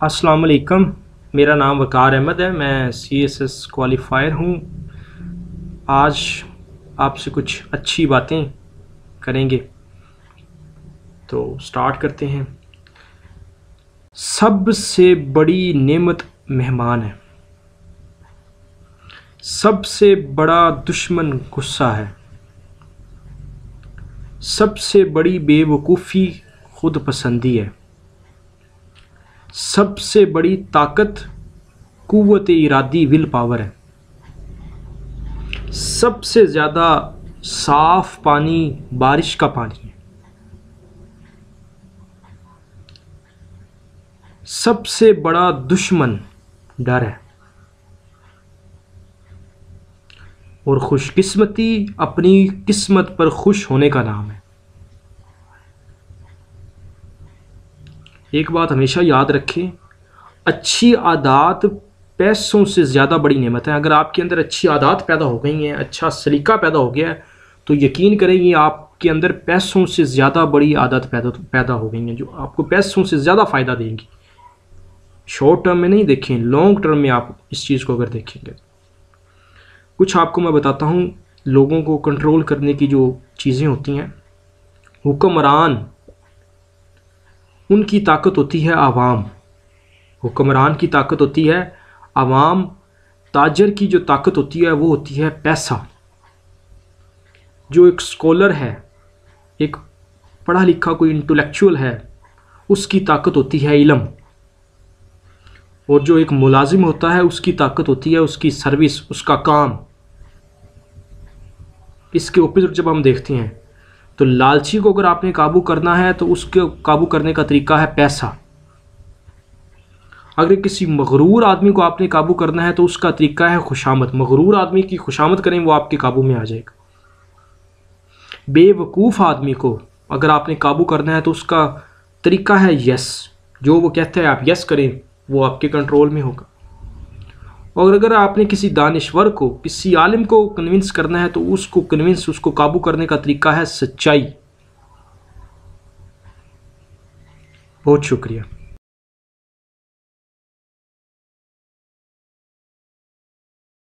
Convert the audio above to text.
अस्सलाम वालेकुम। मेरा नाम वकार अहमद है। मैं CSS क्वालिफायर हूँ। आज आपसे कुछ अच्छी बातें करेंगे, तो स्टार्ट करते हैं। सबसे बड़ी नेमत मेहमान है, सबसे बड़ा दुश्मन गुस्सा है, सबसे बड़ी बेवकूफ़ी खुद पसंदी है, सबसे बड़ी ताकत कुव्वत इरादी विल पावर है, सबसे ज़्यादा साफ पानी बारिश का पानी है, सबसे बड़ा दुश्मन डर है, और खुशकिस्मती अपनी किस्मत पर खुश होने का नाम है। एक बात हमेशा याद रखें, अच्छी आदत पैसों से ज़्यादा बड़ी नेमत है। अगर आपके अंदर अच्छी आदत पैदा हो गई हैं, अच्छा सलीका पैदा हो गया है, तो यकीन करें ये आपके अंदर पैसों से ज़्यादा बड़ी आदत पैदा हो गई हैं, जो आपको पैसों से ज़्यादा फ़ायदा देंगी। शॉर्ट टर्म में नहीं देखें, लॉन्ग टर्म में आप इस चीज़ को अगर देखेंगे। कुछ आपको मैं बताता हूँ, लोगों को कंट्रोल करने की जो चीज़ें होती हैं। हुक्मरान, उनकी ताकत होती है आवाम। हुक्मरान की ताकत होती है आवाम। ताजर की जो ताकत होती है वो होती है पैसा। जो एक स्कॉलर है, एक पढ़ा लिखा कोई इंटेलेक्चुअल है, उसकी ताकत होती है इल्म। और जो एक मुलाजिम होता है उसकी ताकत होती है उसकी सर्विस, उसका काम। इसके ओपोजिट जब हम देखते हैं तो लालची को अगर आपने काबू करना है तो उसके काबू करने का तरीका है पैसा। अगर किसी मगरूर आदमी को आपने काबू करना है तो उसका तरीका है खुशामद। मगरूर आदमी की खुशामद करें, वो आपके काबू में आ जाएगा। बेवकूफ़ आदमी को अगर आपने काबू करना है तो उसका तरीका है यस। जो वो कहता है आप यस करें, वो आपके कंट्रोल में होगा। और अगर आपने किसी दानिश्वर को, किसी आलिम को कन्विंस करना है तो उसको काबू करने का तरीका है सच्चाई। बहुत शुक्रिया।